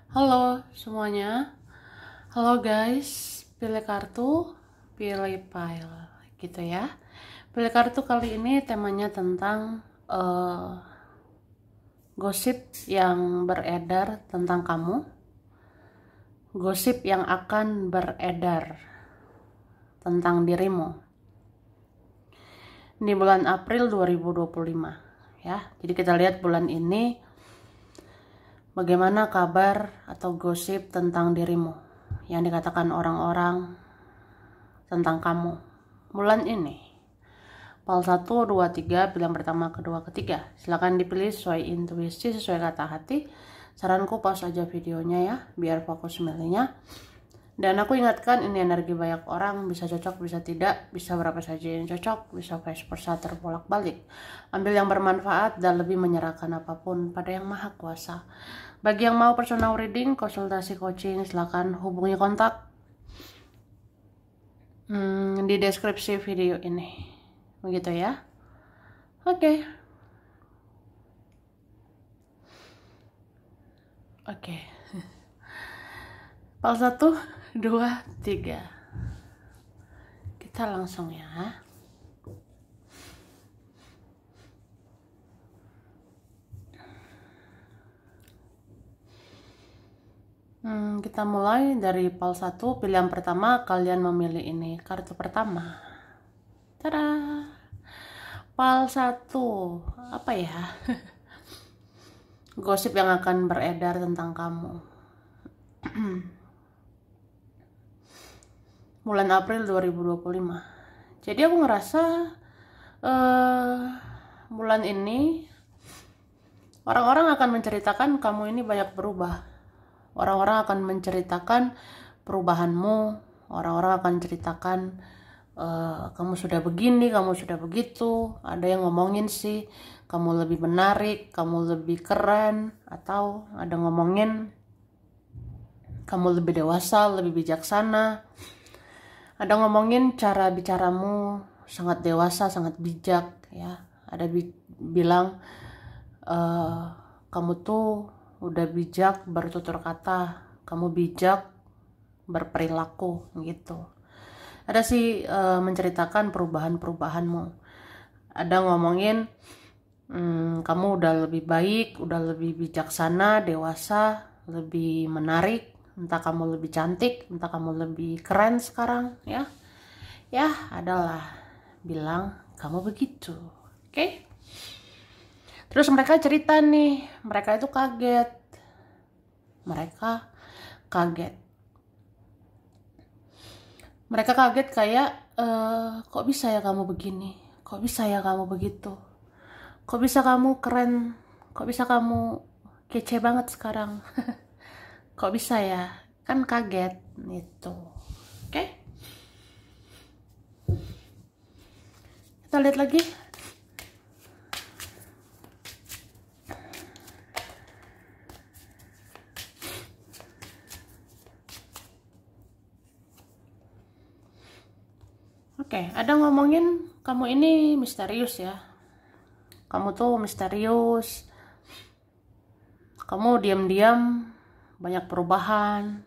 Halo semuanya, halo guys, pilih kartu, pilih file, gitu ya. Pilih kartu kali ini temanya tentang gosip yang beredar tentang kamu, gosip yang akan beredar tentang dirimu di bulan April 2025 ya. Jadi kita lihat bulan ini bagaimana kabar atau gosip tentang dirimu yang dikatakan orang-orang tentang kamu bulan ini. Pal 1, 2, 3, pilihan pertama, kedua, ketiga. Silahkan dipilih sesuai intuisi, sesuai kata hati. Saranku pause aja videonya ya, biar fokus milihnya. Dan aku ingatkan ini energi banyak orang, bisa cocok, bisa tidak, bisa berapa saja yang cocok, bisa vice versa terbolak-balik. Ambil yang bermanfaat dan lebih menyerahkan apapun pada yang maha kuasa. Bagi yang mau personal reading, konsultasi coaching, silahkan hubungi kontak di deskripsi video ini. Begitu ya. Oke. Pal 1, 2, 3. Kita langsung ya. Kita mulai dari pal 1. Pilihan pertama, kalian memilih ini. Kartu pertama. Tada. Pal 1. Apa ya? Gosip yang akan beredar tentang kamu. Bulan April 2025. Jadi aku ngerasa bulan ini orang-orang akan menceritakan kamu ini banyak berubah. Orang-orang akan menceritakan perubahanmu. Orang-orang akan menceritakan kamu sudah begini, kamu sudah begitu. Ada yang ngomongin sih kamu lebih menarik, kamu lebih keren, atau ada ngomongin kamu lebih dewasa, lebih bijaksana. Ada ngomongin cara bicaramu sangat dewasa, sangat bijak ya. Ada bilang kamu tuh udah bijak bertutur kata, kamu bijak berperilaku gitu. Ada sih menceritakan perubahan-perubahanmu. Ada ngomongin kamu udah lebih baik, udah lebih bijaksana, dewasa, lebih menarik. Entah kamu lebih cantik, entah kamu lebih keren sekarang ya. Ya, adalah bilang kamu begitu. Oke? Terus mereka cerita nih, mereka itu kaget. Mereka kaget. Mereka kaget kayak, kok bisa ya kamu begini? Kok bisa ya kamu begitu? Kok bisa kamu keren? Kok bisa kamu kece banget sekarang? Kok bisa ya? Kan kaget gitu. Oke? Kita lihat lagi. Oke, ada ngomongin kamu ini misterius ya. Kamu tuh misterius. Kamu diam-diam banyak perubahan.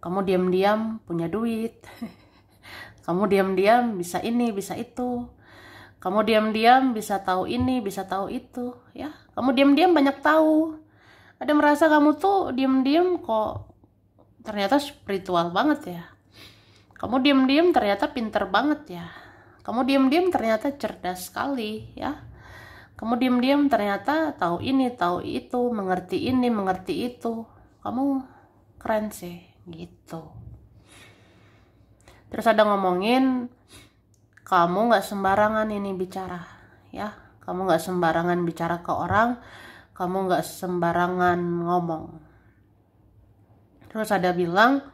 Kamu diam-diam punya duit. Kamu diam-diam bisa ini, bisa itu. Kamu diam-diam bisa tahu ini, bisa tahu itu, ya. Kamu diam-diam banyak tahu. Ada merasa kamu tuh diam-diam kok ternyata spiritual banget ya. Kamu diam-diam ternyata pinter banget ya. Kamu diam-diam ternyata cerdas sekali ya. Kamu diam-diam ternyata tahu ini, tahu itu, mengerti ini, mengerti itu. Kamu keren sih gitu. Terus ada ngomongin kamu gak sembarangan ini bicara ya. Kamu gak sembarangan bicara ke orang. Kamu gak sembarangan ngomong. Terus ada bilang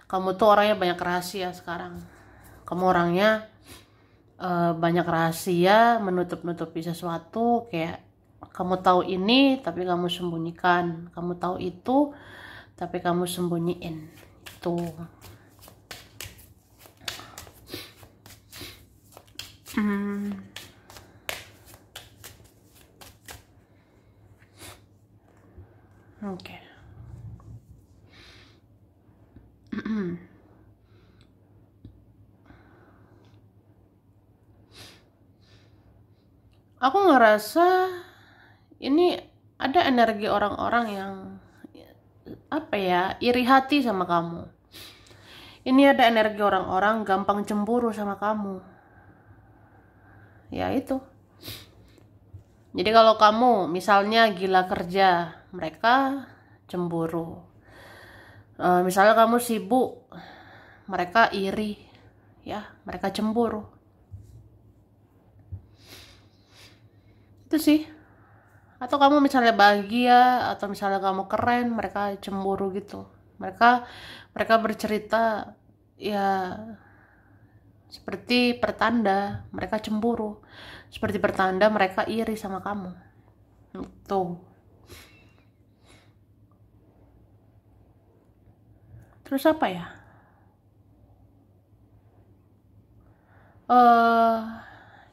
kamu tuh orangnya banyak rahasia sekarang. Kamu orangnya banyak rahasia, menutup-nutupi sesuatu. Kayak kamu tahu ini tapi kamu sembunyikan. Kamu tahu itu tapi kamu sembunyiin. Itu. Oke. Aku ngerasa ini ada energi orang-orang yang apa ya, iri hati sama kamu. Ini ada energi orang-orang gampang cemburu sama kamu. Ya itu. Jadi kalau kamu misalnya gila kerja, mereka cemburu. Misalnya kamu sibuk, mereka iri, ya, mereka cemburu. Itu sih. Atau kamu misalnya bahagia, atau misalnya kamu keren, mereka cemburu gitu. Mereka bercerita ya seperti pertanda mereka cemburu, seperti pertanda mereka iri sama kamu. Tuh. Terus apa ya?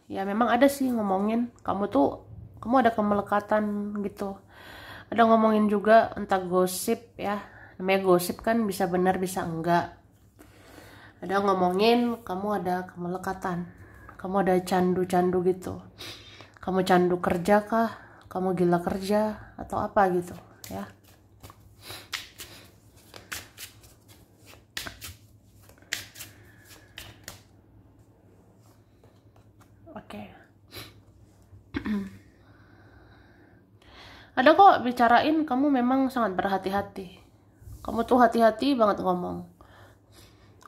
Ya memang ada sih ngomongin kamu ada kemelekatan gitu. Ada ngomongin juga entah gosip ya. Namanya gosip kan bisa benar bisa enggak. Ada ngomongin kamu ada kemelekatan, kamu ada candu-candu gitu. Kamu candu kerja kah? Kamu gila kerja atau apa gitu ya. Oke. Ada kok bicarain kamu memang sangat berhati-hati. Kamu tuh hati-hati banget ngomong.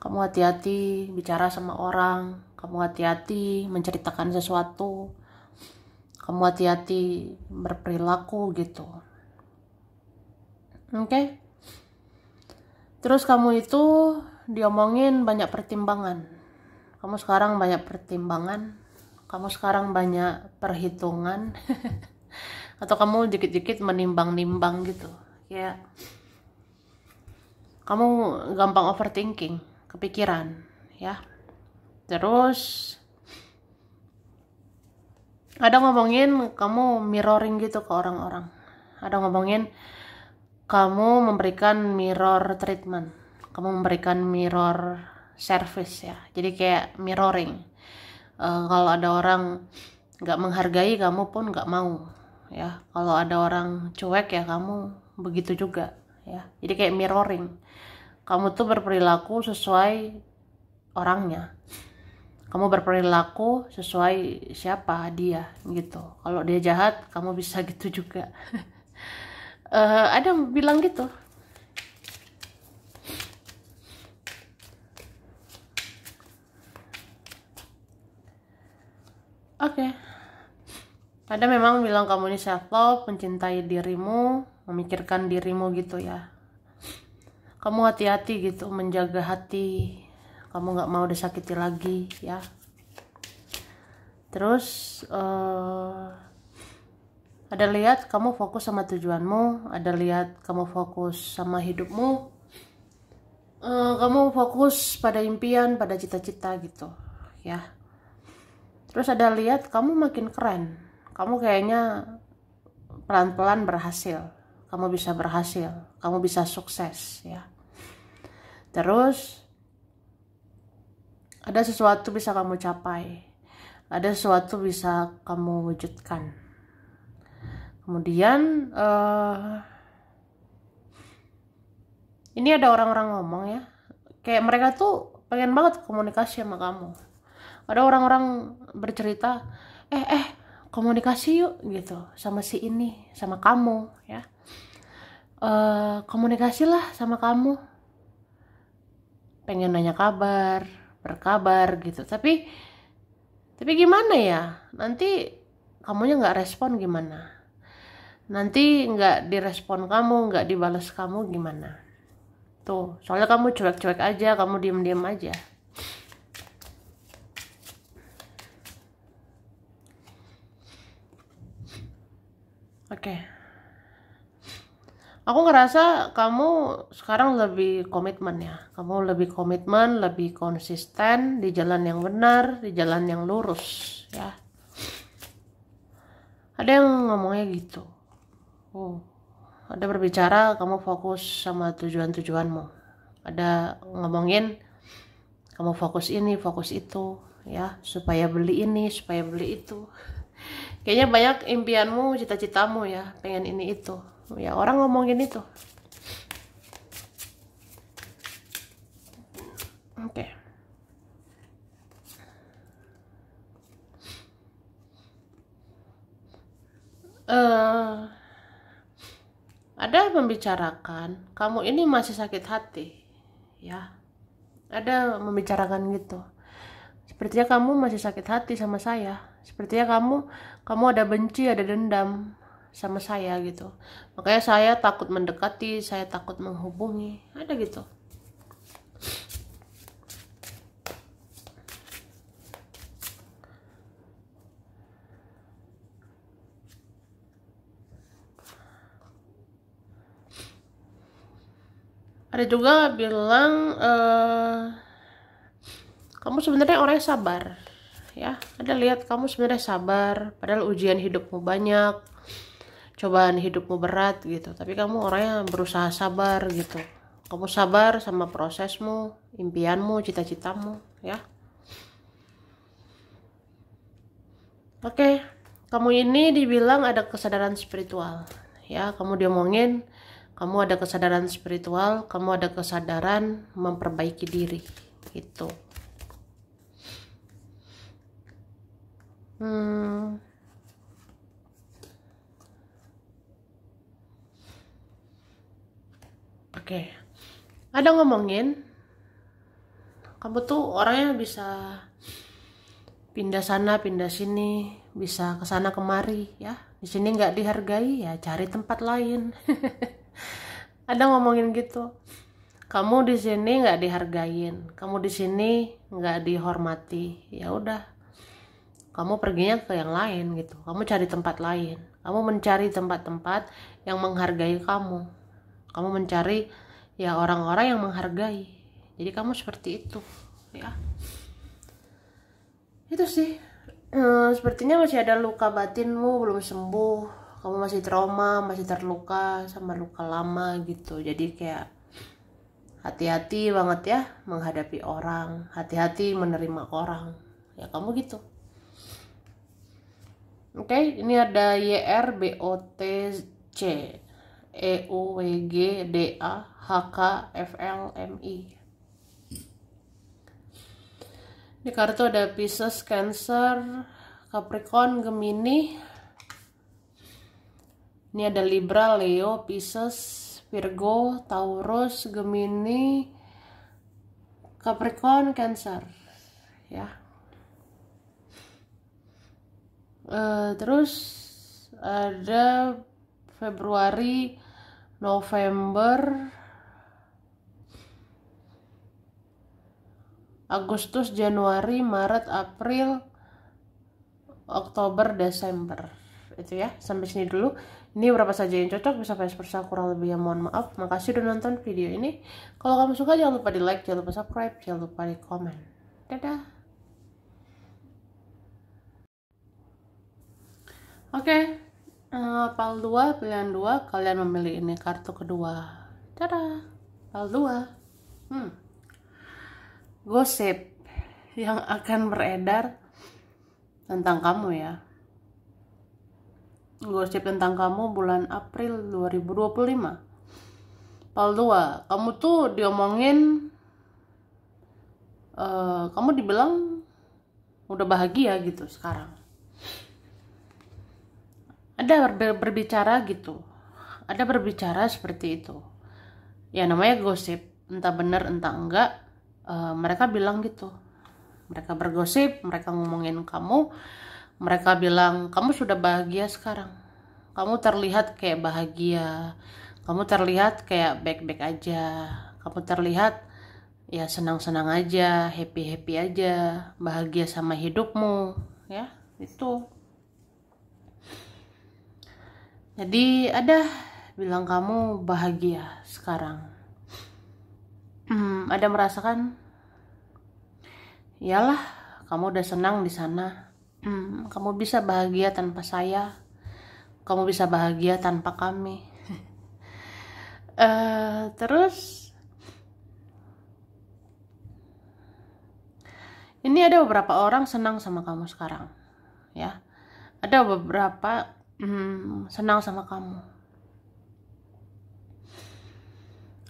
Kamu hati-hati bicara sama orang. Kamu hati-hati menceritakan sesuatu. Kamu hati-hati berperilaku gitu. Oke? Terus kamu itu diomongin banyak pertimbangan. Kamu sekarang banyak pertimbangan. Kamu sekarang banyak perhitungan. Atau kamu dikit-dikit menimbang-nimbang gitu. Ya. Kamu gampang overthinking, kepikiran, ya. Terus ada ngomongin kamu mirroring gitu ke orang-orang. Ada ngomongin kamu memberikan mirror treatment. Kamu memberikan mirror service ya. Jadi kayak mirroring. Kalau ada orang nggak menghargai, kamu pun nggak mau. Ya, kalau ada orang cuek ya kamu begitu juga. Ya, jadi kayak mirroring. Kamu tuh berperilaku sesuai orangnya. Kamu berperilaku sesuai siapa dia gitu. Kalau dia jahat, kamu bisa gitu juga. Ada yang bilang gitu. Oke. Ada memang bilang kamu ini self love, mencintai dirimu, memikirkan dirimu gitu ya. Kamu hati-hati gitu, menjaga hati. Kamu nggak mau disakiti lagi ya. Terus ada lihat kamu fokus sama tujuanmu, ada lihat kamu fokus sama hidupmu, kamu fokus pada impian, pada cita-cita gitu ya. Terus ada lihat kamu makin keren, kamu kayaknya pelan-pelan berhasil, kamu bisa berhasil, kamu bisa sukses ya. Terus ada sesuatu bisa kamu capai, ada sesuatu bisa kamu wujudkan. Kemudian ini ada orang-orang ngomong ya, kayak mereka tuh pengen banget komunikasi sama kamu. Ada orang-orang bercerita, komunikasi yuk gitu sama si ini, sama kamu ya. Komunikasilah sama kamu. Pengen nanya kabar, berkabar gitu. Tapi gimana ya? Nanti kamunya nggak respon gimana? Nanti nggak direspon kamu, nggak dibalas kamu gimana? Tuh, soalnya kamu cuek-cuek aja, kamu diem-diem aja. Oke. Aku ngerasa kamu sekarang lebih komitmen ya. Kamu lebih komitmen, lebih konsisten di jalan yang benar, di jalan yang lurus ya. Ada yang ngomongnya gitu. Ada berbicara kamu fokus sama tujuan-tujuanmu. ada ngomongin kamu fokus ini, fokus itu, ya, supaya beli ini, supaya beli itu. Kayaknya banyak impianmu, cita-citamu ya, pengen ini itu. Ya, orang ngomongin itu. Oke. Ada membicarakan, kamu ini masih sakit hati, ya. Ada membicarakan gitu. Sepertinya kamu masih sakit hati sama saya. Sepertinya kamu ada benci, ada dendam sama saya gitu. Makanya saya takut mendekati, saya takut menghubungi. Ada gitu. Ada juga bilang kamu sebenarnya orang yang sabar, ya. Ada lihat kamu sebenarnya sabar, padahal ujian hidupmu banyak, cobaan hidupmu berat gitu. Tapi kamu orangnya berusaha sabar gitu. Kamu sabar sama prosesmu, impianmu, cita-citamu, ya. Oke, kamu ini dibilang ada kesadaran spiritual, ya. Kamu diomongin, kamu ada kesadaran spiritual, kamu ada kesadaran memperbaiki diri, gitu. Oke, ada ngomongin, kamu tuh orangnya bisa pindah sana, pindah sini, bisa ke sana kemari, ya. Di sini nggak dihargai, ya cari tempat lain. Ada ngomongin gitu. Kamu di sini nggak dihargain, kamu di sini nggak dihormati, ya udah. Kamu perginya ke yang lain gitu. Kamu cari tempat lain. Kamu mencari tempat-tempat yang menghargai kamu. Kamu mencari ya orang-orang yang menghargai. Jadi kamu seperti itu, ya. Itu sih. Sepertinya masih ada luka batinmu belum sembuh. Kamu masih trauma, masih terluka sama luka lama gitu. Jadi kayak hati-hati banget ya menghadapi orang, hati-hati menerima orang. Ya kamu gitu. Oke, ini ada YRBOTC EUWGDA HKFLMI. Di kartu ada Pisces, Cancer, Capricorn, Gemini. Ini ada Libra, Leo, Pisces, Virgo, Taurus, Gemini, Capricorn, Cancer, ya. Terus ada Februari, November, Agustus, Januari, Maret, April, Oktober, Desember. Itu ya, sampai sini dulu. Ini berapa saja yang cocok, bisa vice versa, kurang lebih ya mohon maaf. Makasih udah nonton video ini. Kalau kamu suka jangan lupa di like, jangan lupa subscribe, jangan lupa di komen. Dadah. Oke, PAL 2, pilihan 2, kalian memilih ini kartu kedua. Dadah, PAL 2. Gosip yang akan beredar tentang kamu ya. Gosip tentang kamu bulan April 2025. PAL 2, kamu tuh diomongin, kamu dibilang udah bahagia gitu sekarang. Ada berbicara gitu, ada berbicara seperti itu. Ya namanya gosip, entah benar entah enggak. Mereka bilang gitu, mereka bergosip, mereka ngomongin kamu. Mereka bilang kamu sudah bahagia sekarang, kamu terlihat kayak bahagia, kamu terlihat kayak baik-baik aja, kamu terlihat ya senang-senang aja, happy-happy aja, bahagia sama hidupmu, ya itu. Jadi ada bilang kamu bahagia sekarang. Ada merasakan, iyalah kamu udah senang di sana. Kamu bisa bahagia tanpa saya, kamu bisa bahagia tanpa kami. Terus Ini ada beberapa orang senang sama kamu sekarang, ya. Ada beberapa senang sama kamu.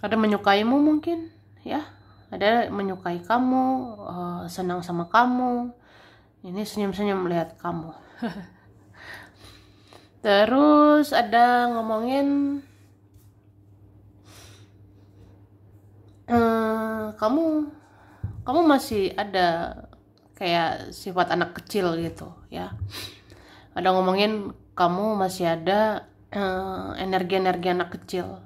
Ada menyukaimu mungkin, ya. Ada menyukai kamu, senang sama kamu. Ini senyum-senyum melihat kamu. Terus ada ngomongin kamu masih ada kayak sifat anak kecil gitu, ya. Ada ngomongin kamu masih ada energi-energi anak kecil.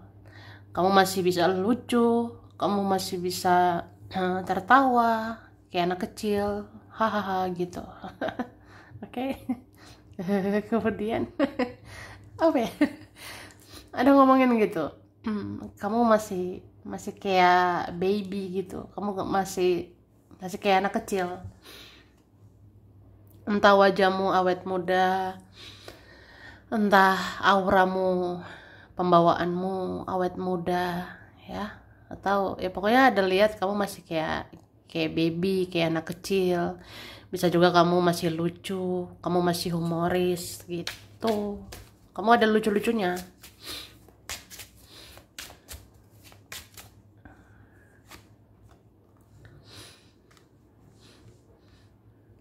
Kamu masih bisa lucu, kamu masih bisa tertawa kayak anak kecil, hahaha gitu. Oke. Kemudian apa ya? Ada ngomongin gitu. Kamu masih kayak baby gitu. Kamu masih kayak anak kecil. Entah wajahmu awet muda, entah auramu, pembawaanmu awet muda, ya. Atau ya pokoknya ada lihat kamu masih kayak baby, kayak anak kecil. Bisa juga kamu masih lucu, kamu masih humoris gitu. Kamu ada lucu-lucunya.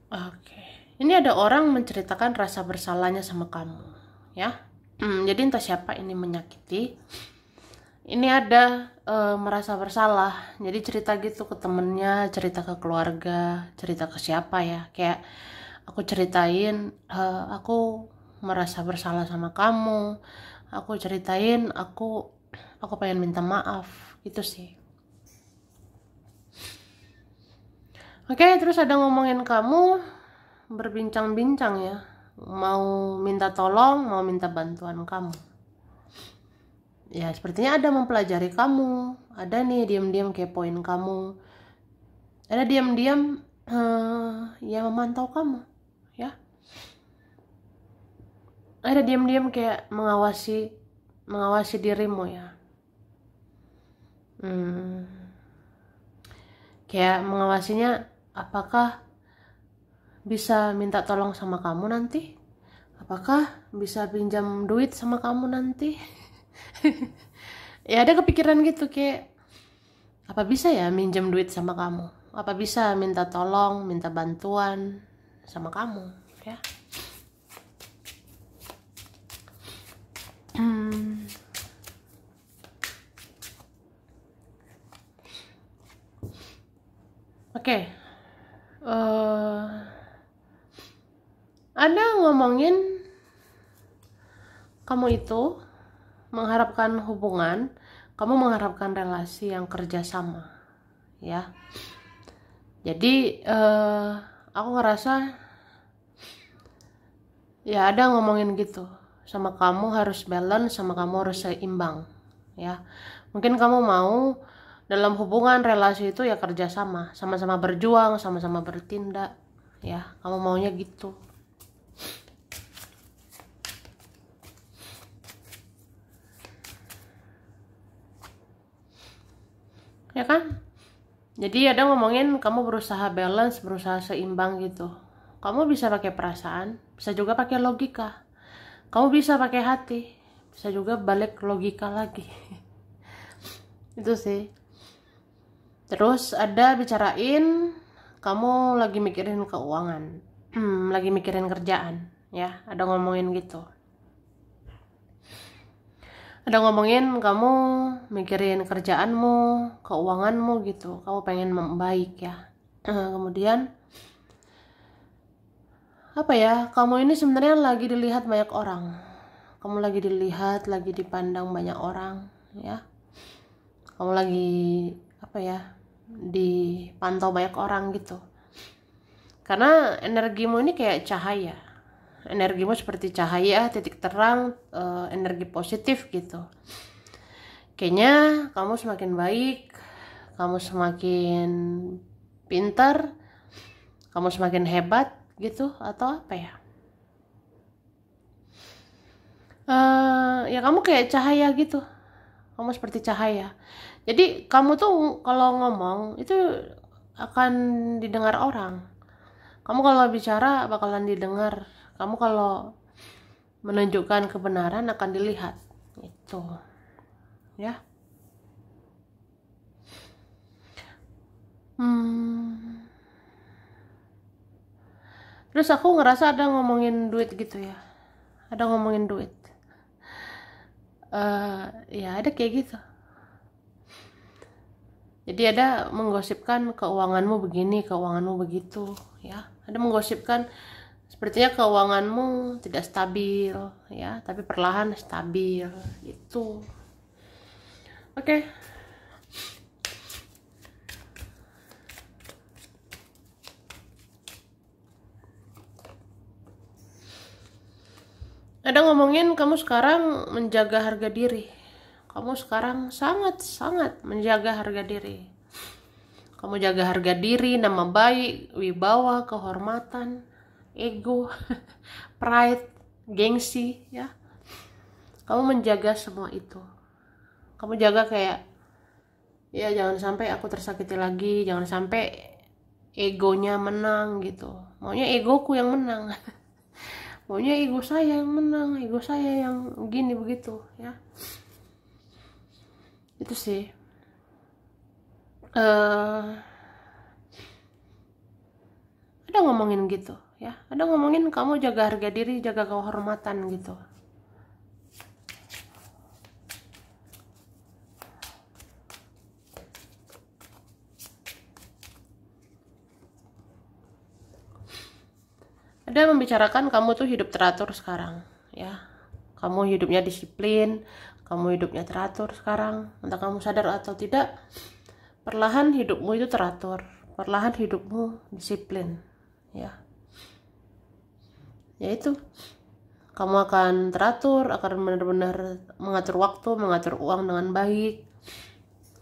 Oke. Ini ada orang menceritakan rasa bersalahnya sama kamu, ya. Jadi entah siapa ini menyakiti. Ini ada merasa bersalah. Jadi cerita gitu ke temennya, cerita ke keluarga, cerita ke siapa ya. Kayak aku ceritain, aku merasa bersalah sama kamu. Aku ceritain, aku pengen minta maaf, gitu sih. Oke, terus ada ngomongin kamu berbincang-bincang ya. Mau minta tolong, mau minta bantuan kamu. Ya, sepertinya ada mempelajari kamu. Ada nih diam-diam kepoin kamu. Ada diam-diam ya memantau kamu, ya. Ada diam-diam kayak mengawasi dirimu ya. Kayak mengawasinya, apakah bisa minta tolong sama kamu nanti? Apakah bisa pinjam duit sama kamu nanti? Ya ada kepikiran gitu kayak, apa bisa ya minjem duit sama kamu? Apa bisa minta tolong, minta bantuan sama kamu, ya? Oke. Ada ngomongin kamu itu mengharapkan hubungan, kamu mengharapkan relasi yang kerjasama, ya. Jadi aku ngerasa ya ada ngomongin gitu, sama kamu harus balance, sama kamu harus seimbang, ya. Mungkin kamu mau dalam hubungan relasi itu ya kerjasama, sama-sama berjuang, sama-sama bertindak, ya. Kamu maunya gitu. Ya kan? Jadi ada ngomongin kamu berusaha balance, berusaha seimbang gitu. Kamu bisa pakai perasaan, bisa juga pakai logika. Kamu bisa pakai hati, bisa juga balik logika lagi. Itu sih. Terus ada bicarain kamu lagi mikirin keuangan, lagi mikirin kerjaan, ya. Ada ngomongin gitu. Ada ngomongin kamu mikirin kerjaanmu, keuanganmu gitu. Kamu pengen membaik ya. Kemudian apa ya? Kamu ini sebenarnya lagi dilihat banyak orang. Kamu lagi dilihat, lagi dipandang banyak orang, ya. Kamu lagi apa ya? Dipantau banyak orang gitu. Karena energimu ini kayak cahaya. Energimu seperti cahaya, titik terang, energi positif gitu. Kayaknya kamu semakin baik, kamu semakin pintar, kamu semakin hebat gitu, atau apa ya? Ya kamu kayak cahaya gitu. Kamu seperti cahaya. Jadi kamu tuh kalau ngomong itu akan didengar orang. Kamu kalau bicara bakalan didengar, kamu kalau menunjukkan kebenaran akan dilihat. Itu ya. Terus aku ngerasa ada ngomongin duit gitu ya, ada ngomongin duit. Ya ada kayak gitu. Jadi ada menggosipkan keuanganmu begini, keuanganmu begitu, ya. Ada menggosipkan sepertinya keuanganmu tidak stabil, ya, tapi perlahan stabil, gitu. Oke. Ada ngomongin kamu sekarang menjaga harga diri. Kamu sekarang sangat-sangat menjaga harga diri. Kamu jaga harga diri, nama baik, wibawa, kehormatan, ego, pride, gengsi, ya. Kamu menjaga semua itu. Kamu jaga kayak, ya jangan sampai aku tersakiti lagi, jangan sampai egonya menang gitu. Maunya egoku yang menang. Maunya ego saya yang menang, ego saya yang gini begitu, ya. Itu sih. Ada ngomongin gitu, ya. Ada ngomongin kamu jaga harga diri, jaga kehormatan gitu. Ada membicarakan kamu tuh hidup teratur sekarang, ya. Kamu hidupnya disiplin, kamu hidupnya teratur sekarang. Entah kamu sadar atau tidak, perlahan hidupmu itu teratur, perlahan hidupmu disiplin, ya. Ya itu, kamu akan teratur, akan benar-benar mengatur waktu, mengatur uang dengan baik.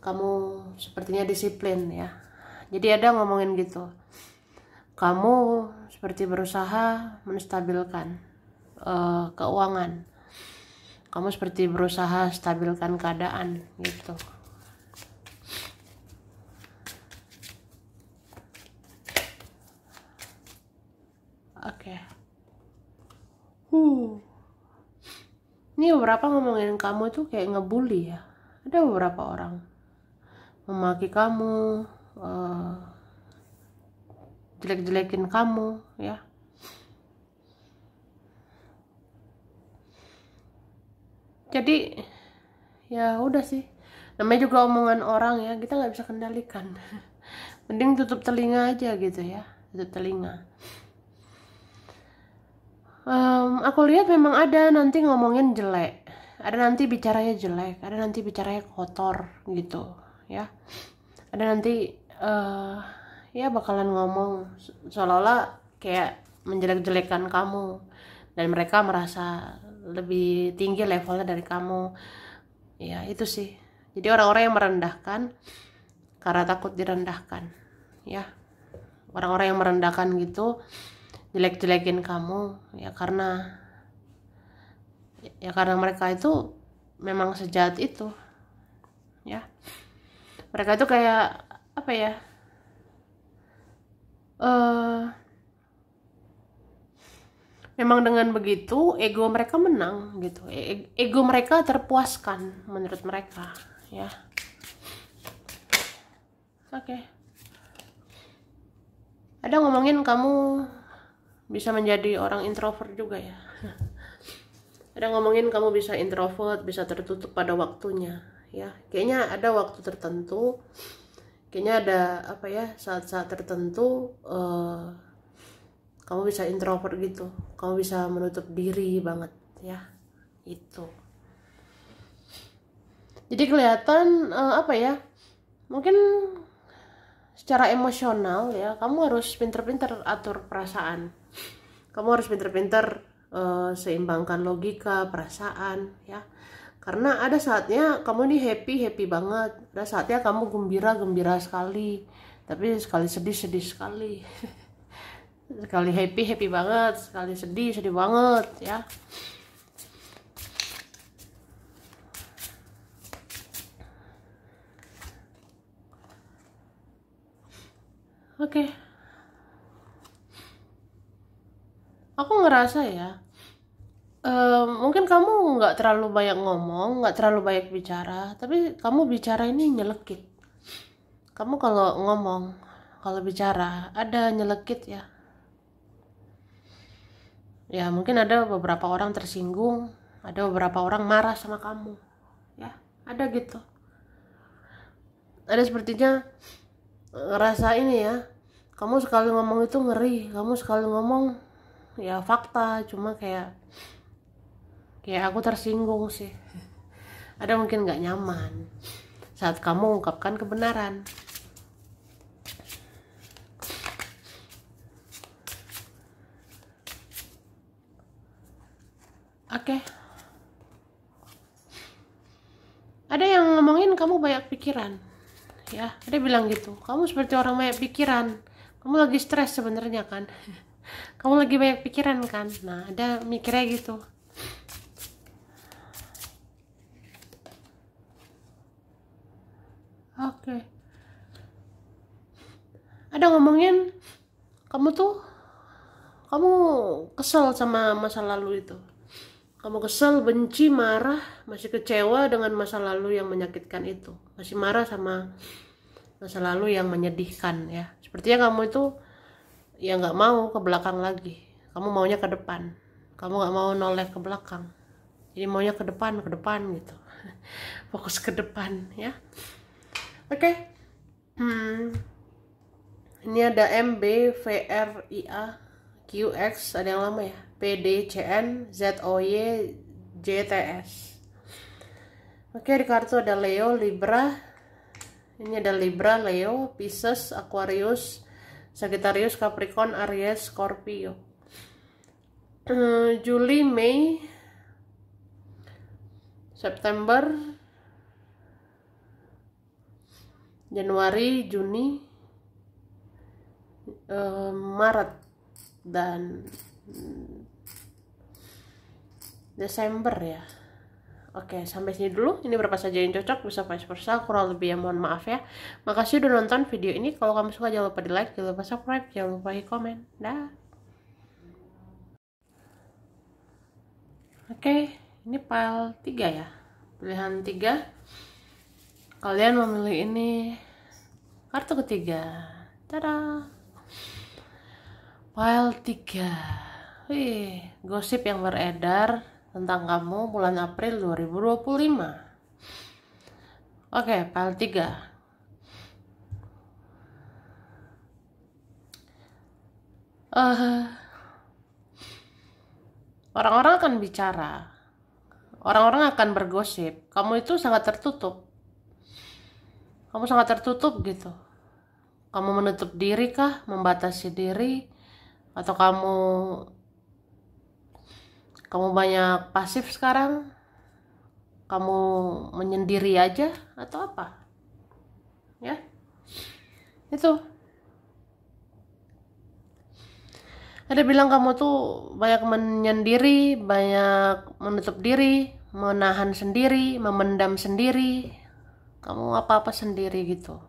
Kamu sepertinya disiplin, ya. Jadi ada ngomongin gitu, kamu seperti berusaha menstabilkan keuangan, kamu seperti berusaha stabilkan keadaan gitu. Oke. Ini beberapa ngomongin kamu tuh kayak ngebully ya. Ada beberapa orang memaki kamu, jelek-jelekin kamu, ya. Jadi ya udah sih, namanya juga omongan orang ya, kita nggak bisa kendalikan. Mending tutup telinga aja gitu ya, tutup telinga. Aku lihat memang ada nanti ngomongin jelek, ada nanti bicaranya jelek, ada nanti bicaranya kotor gitu, ya. Ada nanti ya bakalan ngomong seolah-olah kayak menjelek-jelekan kamu, dan mereka merasa lebih tinggi levelnya dari kamu. Ya itu sih. Jadi orang-orang yang merendahkan karena takut direndahkan, ya. Orang-orang yang merendahkan gitu, jelek-jelekin kamu ya karena mereka itu memang sejahat itu, ya. Mereka itu kayak apa ya, memang dengan begitu ego mereka menang gitu, ego mereka terpuaskan menurut mereka, ya. Oke. Ada ngomongin kamu bisa menjadi orang introvert juga ya. Ada ngomongin kamu bisa introvert, bisa tertutup pada waktunya, ya. Kayaknya ada waktu tertentu, kayaknya ada apa ya, saat-saat tertentu kamu bisa introvert gitu, kamu bisa menutup diri banget, ya. Itu. Jadi kelihatan apa ya, mungkin secara emosional ya, kamu harus pinter-pinter atur perasaan, kamu harus pinter-pinter seimbangkan logika, perasaan, ya. Karena ada saatnya kamu ini happy banget, ada saatnya kamu gembira sekali, tapi sekali sedih sekali. Sekali happy banget, sekali sedih banget, ya. Oke. aku ngerasa ya, mungkin kamu nggak terlalu banyak ngomong, nggak terlalu banyak bicara, tapi kamu bicara ini nyelekit. Kamu kalau ngomong, kalau bicara ada nyelekit ya. Ya mungkin ada beberapa orang tersinggung, ada beberapa orang marah sama kamu. Ya, ada gitu. Ada sepertinya ngerasa ini ya, kamu sekali ngomong itu ngeri, kamu sekali ngomong ya fakta, cuma kayak aku tersinggung sih. Ada mungkin nggak nyaman saat kamu ungkapkan kebenaran. Oke. Ada yang ngomongin kamu banyak pikiran. Ya, ada bilang gitu. Kamu seperti orang banyak pikiran. Kamu lagi stres sebenarnya kan? Kamu lagi banyak pikiran kan? Nah, ada mikirnya gitu. Oke. Ada ngomongin kamu kesel sama masa lalu itu. Kamu kesel, benci, marah, masih kecewa dengan masa lalu yang menyakitkan itu. Masih marah sama masa lalu yang menyedihkan ya. Sepertinya kamu itu ya nggak mau ke belakang lagi. Kamu maunya ke depan. Kamu nggak mau noleh ke belakang. Jadi maunya ke depan gitu. Fokus ke depan ya. Oke. Ini ada MBVRIA QX, ada yang lama ya. PDCN ZOY JTS. Oke, di kartu ada Leo, Libra. Ini ada Libra, Leo, Pisces, Aquarius, Sagittarius, Capricorn, Aries, Scorpio. Juli, Mei, September, Januari, Juni, Maret, dan Desember ya. Oke, sampai sini dulu. Ini berapa saja yang cocok, bisa vice versa, kurang lebih ya mohon maaf ya. Makasih udah nonton video ini. Kalau kamu suka jangan lupa di like, jangan lupa subscribe, jangan lupa komen. Dah. Oke, ini file 3 ya. Pilihan 3. Kalian memilih ini kartu ketiga. Tada. File 3. Wih, gosip yang beredar tentang kamu bulan April 2025. Oke, file 3. Orang-orang akan bicara. Orang-orang akan bergosip. Kamu itu sangat tertutup. Kamu sangat tertutup gitu. Kamu menutup diri kah? Membatasi diri? Atau kamu banyak pasif sekarang? Kamu menyendiri aja atau apa? Ya. Itu. Ada bilang kamu tuh banyak menyendiri, banyak menutup diri, menahan sendiri, memendam sendiri. Kamu apa-apa sendiri gitu.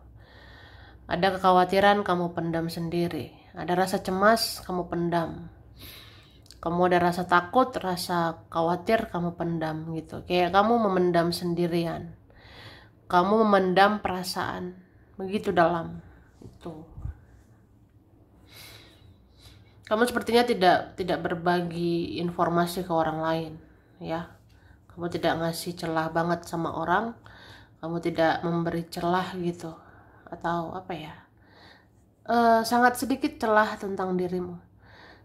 Ada kekhawatiran, kamu pendam sendiri. Ada rasa cemas, kamu pendam. Kamu ada rasa takut, rasa khawatir, kamu pendam gitu. Kayak kamu memendam sendirian. Kamu memendam perasaan. Begitu dalam. Itu. Kamu sepertinya tidak berbagi informasi ke orang lain, ya. Kamu tidak ngasih celah banget sama orang. Kamu tidak memberi celah gitu. Atau apa ya? Sangat sedikit celah tentang dirimu.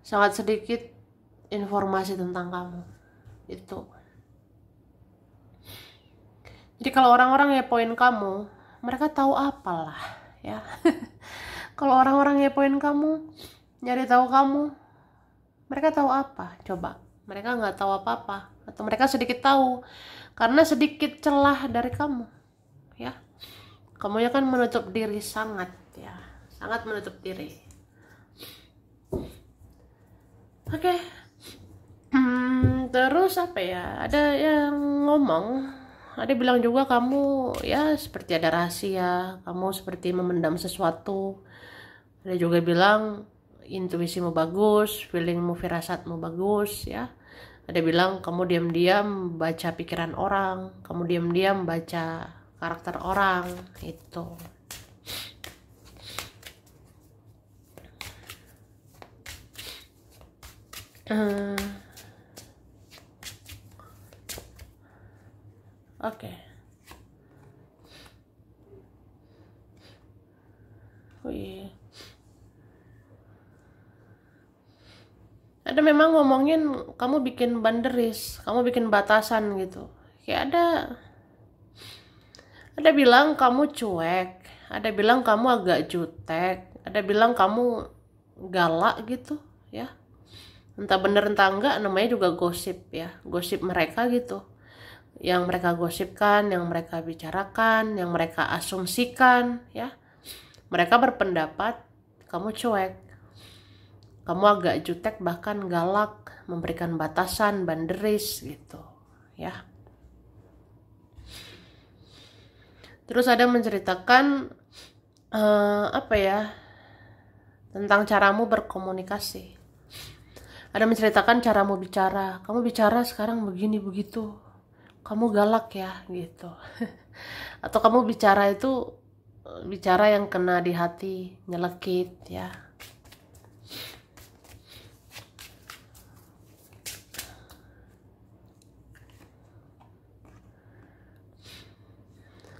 Sangat sedikit informasi tentang kamu. Itu. Jadi kalau orang-orang ngepoin kamu, mereka tahu apalah, ya. Kalau orang-orang ngepoin kamu, nyari tahu kamu, mereka tahu apa? Coba. Mereka nggak tahu apa-apa, atau mereka sedikit tahu karena sedikit celah dari kamu, ya. Kamu ya kan menutup diri sangat, ya, sangat menutup diri. Oke. Terus apa ya? Ada yang ngomong, ada bilang juga kamu ya seperti ada rahasia, kamu seperti memendam sesuatu. Ada juga bilang intuisimu bagus, feelingmu, firasatmu bagus ya. Ada bilang kamu diam-diam baca pikiran orang, kamu diam-diam baca karakter orang itu. Oke. Wih. Ada memang ngomongin kamu bikin banderis, kamu bikin batasan gitu. Kayak ada bilang kamu cuek, ada bilang kamu agak jutek, ada bilang kamu galak gitu ya. Entah bener entah enggak, namanya juga gosip ya, gosip mereka gitu. Yang mereka gosipkan, yang mereka bicarakan, yang mereka asumsikan ya. Mereka berpendapat kamu cuek, kamu agak jutek, bahkan galak, memberikan batasan, banderis gitu ya. Terus ada menceritakan apa ya, tentang caramu berkomunikasi. Ada menceritakan caramu bicara, kamu bicara sekarang begini begitu, kamu galak ya gitu. Atau kamu bicara itu bicara yang kena di hati, nyelekit ya.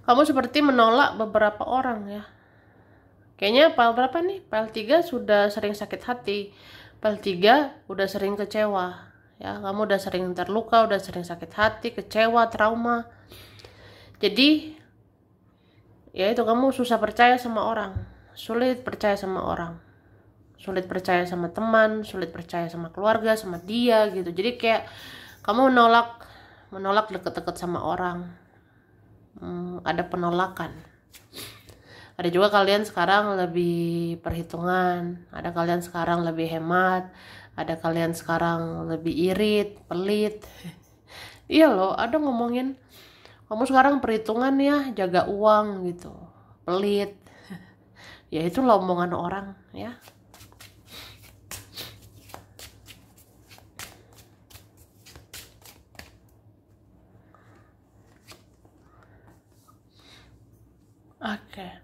Kamu seperti menolak beberapa orang ya. Kayaknya file berapa nih? File 3 sudah sering sakit hati. File 3 udah sering kecewa. Ya, kamu udah sering terluka, udah sering sakit hati, kecewa, trauma. Jadi ya itu, kamu susah percaya sama orang, sulit percaya sama orang, sulit percaya sama teman, sulit percaya sama keluarga, sama dia gitu. Jadi kayak kamu menolak deket-deket sama orang. Ada penolakan. Ada juga kalian sekarang lebih perhitungan, ada kalian sekarang lebih hemat, ada kalian sekarang lebih irit, pelit. Iya loh, ada ngomongin kamu sekarang perhitungan ya, jaga uang gitu, pelit. Ya itu omongan orang ya. Oke.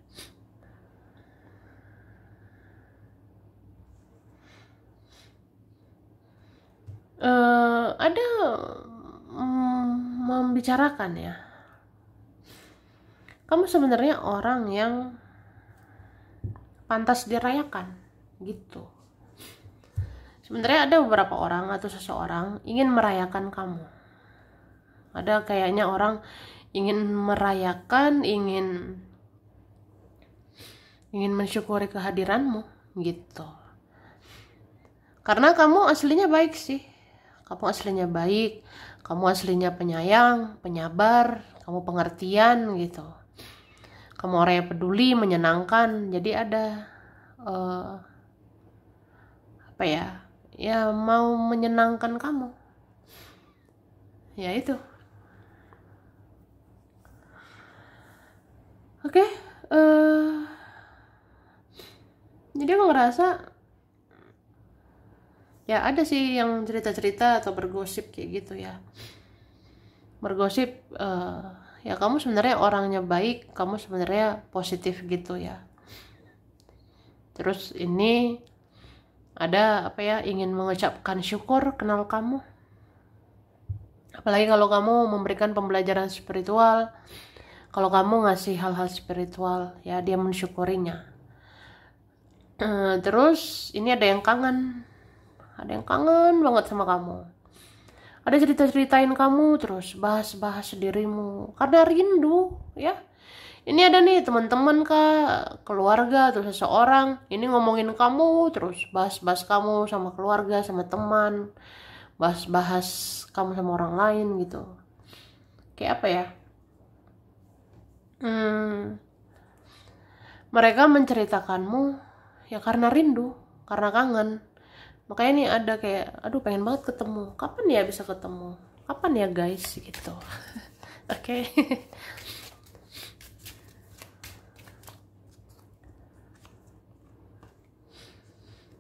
Ada membicarakan ya. Kamu sebenarnya orang yang pantas dirayakan gitu. Sebenarnya ada beberapa orang atau seseorang ingin merayakan kamu. Ada kayaknya orang ingin merayakan, ingin mensyukuri kehadiranmu gitu. Karena kamu aslinya baik sih. Kamu aslinya baik, kamu aslinya penyayang, penyabar, kamu pengertian gitu. Kamu orang yang peduli, menyenangkan. Jadi ada apa ya? Ya mau menyenangkan kamu. Ya itu. Oke, jadi aku ngerasa ya ada sih yang cerita-cerita atau bergosip kayak gitu ya. Bergosip ya kamu sebenarnya orangnya baik, kamu sebenarnya positif gitu ya. Terus ini ada apa ya, ingin mengucapkan syukur kenal kamu. Apalagi kalau kamu memberikan pembelajaran spiritual, kalau kamu ngasih hal-hal spiritual ya, dia mensyukurinya. Terus ini ada yang kangen banget sama kamu. Ada cerita-ceritain kamu, terus bahas-bahas dirimu karena rindu ya. Ini ada nih teman-teman kak, keluarga atau seseorang ini ngomongin kamu, terus bahas-bahas kamu sama keluarga, sama teman, bahas-bahas kamu sama orang lain gitu. Kayak apa ya, mereka menceritakanmu ya karena rindu, karena kangen. Makanya nih ada kayak, aduh pengen banget ketemu, kapan ya bisa ketemu, kapan ya guys gitu. Oke.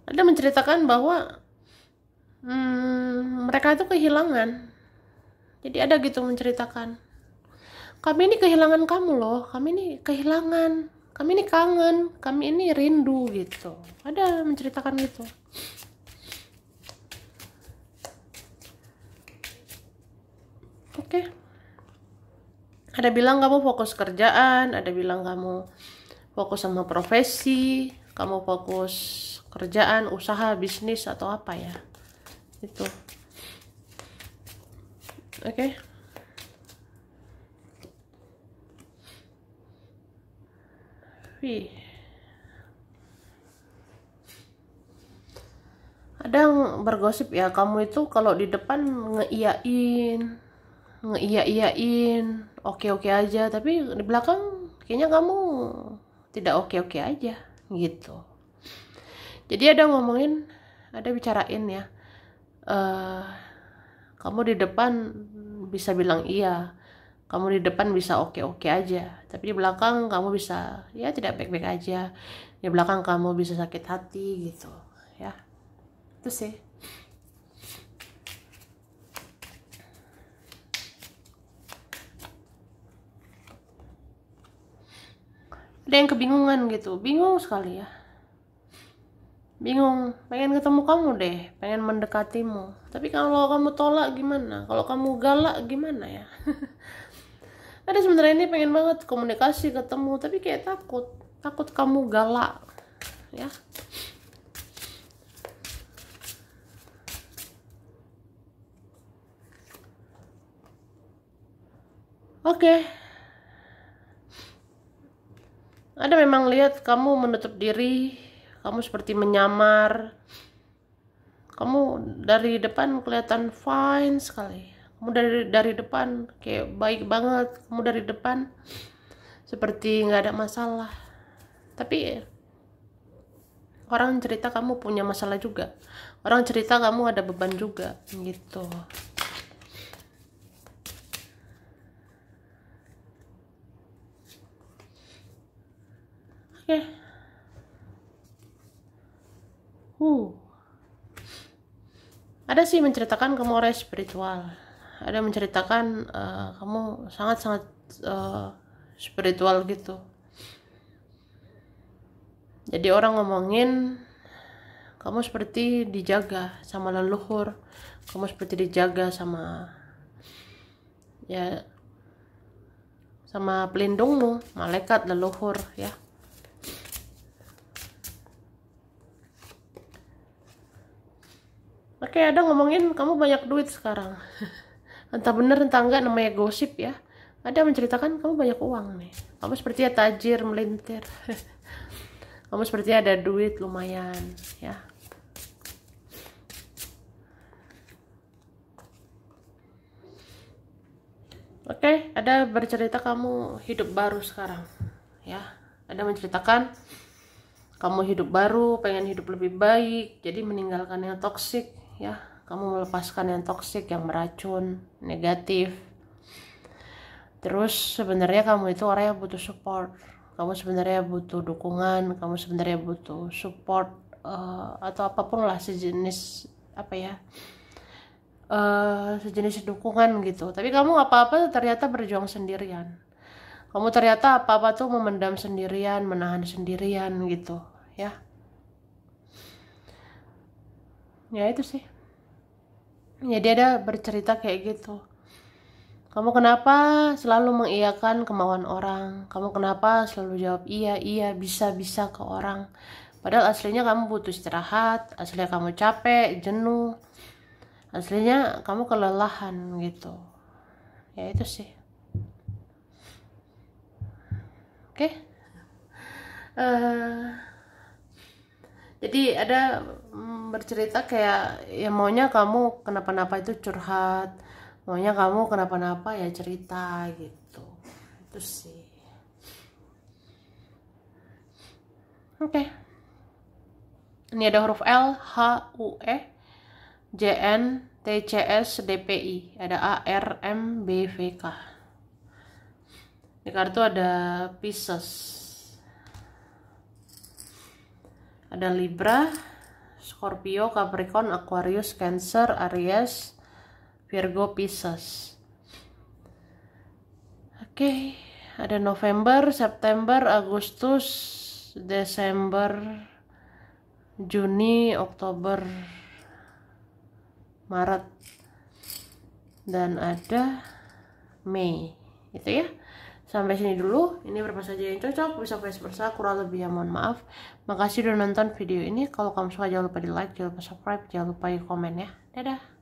Ada menceritakan bahwa mereka itu kehilangan. Jadi ada gitu menceritakan, kami ini kehilangan kamu loh, kami ini kehilangan, kami ini kangen, kami ini rindu gitu. Ada menceritakan gitu. Oke. Ada bilang kamu fokus kerjaan, ada bilang kamu fokus sama profesi, kamu fokus kerjaan, usaha, bisnis atau apa ya. Itu. Oke. Wih. Ada yang bergosip ya, kamu itu kalau di depan ngeiyain, oke-oke aja, tapi di belakang kayaknya kamu tidak oke-oke aja gitu. Jadi ada ngomongin, ada bicarain ya, kamu di depan bisa bilang iya, kamu di depan bisa oke-oke aja, tapi di belakang kamu bisa ya tidak baik-baik aja, di belakang kamu bisa sakit hati gitu ya. Itu sih. Ada yang kebingungan gitu, bingung sekali ya, bingung, pengen ketemu kamu deh, pengen mendekatimu, tapi kalau kamu tolak gimana, kalau kamu galak gimana ya. Ada sebenarnya ini pengen banget komunikasi, ketemu, tapi kayak takut kamu galak ya. Oke. Ada memang lihat kamu menutup diri, kamu seperti menyamar. Kamu dari depan kelihatan fine sekali. Kamu dari depan kayak baik banget. Kamu dari depan seperti nggak ada masalah. Tapi orang cerita kamu punya masalah juga. Orang cerita kamu ada beban juga gitu. Oke. Ada sih menceritakan kamu orang spiritual. Ada menceritakan kamu sangat-sangat spiritual gitu. Jadi orang ngomongin kamu seperti dijaga sama leluhur, kamu seperti dijaga sama ya sama pelindungmu, malaikat leluhur ya. Oke, ada ngomongin kamu banyak duit sekarang. Entah bener entah enggak, namanya gosip ya. Ada menceritakan kamu banyak uang nih. Kamu sepertinya tajir melintir. Kamu sepertinya ada duit lumayan ya. Oke, ada bercerita kamu hidup baru sekarang ya. Ada menceritakan kamu hidup baru, pengen hidup lebih baik, jadi meninggalkan yang toksik ya. Kamu melepaskan yang toksik, yang beracun, negatif. Terus sebenarnya kamu itu orang yang butuh support. Kamu sebenarnya butuh dukungan, kamu sebenarnya butuh support atau apapun lah sejenis apa ya. Sejenis dukungan gitu. Tapi kamu apa-apa ternyata berjuang sendirian. Kamu ternyata apa-apa tuh memendam sendirian, menahan sendirian gitu ya. Ya itu sih. Jadi ada bercerita kayak gitu. Kamu kenapa selalu mengiyakan kemauan orang? Kamu kenapa selalu jawab iya, iya, bisa, bisa ke orang? Padahal aslinya kamu butuh istirahat, aslinya kamu capek, jenuh. Aslinya kamu kelelahan gitu. Ya itu sih. Oke. Jadi ada bercerita kayak ya maunya kamu kenapa-napa itu curhat, maunya kamu kenapa-napa ya cerita gitu. Itu sih. Oke. Ini ada huruf L, H, U, E, J, N, T, C, S, D, P, I. Ada A, R, M, B, V, K. Di kartu ada Pisces, ada Libra, Scorpio, Capricorn, Aquarius, Cancer, Aries, Virgo, Pisces. Oke, ada November, September, Agustus, Desember, Juni, Oktober, Maret, dan ada Mei. Itu ya. Sampai sini dulu. Ini berapa saja yang cocok, bisa vice versa, kurang lebih ya mohon maaf. Makasih udah nonton video ini. Kalau kamu suka jangan lupa di like, jangan lupa subscribe, jangan lupa di komen ya. Dadah.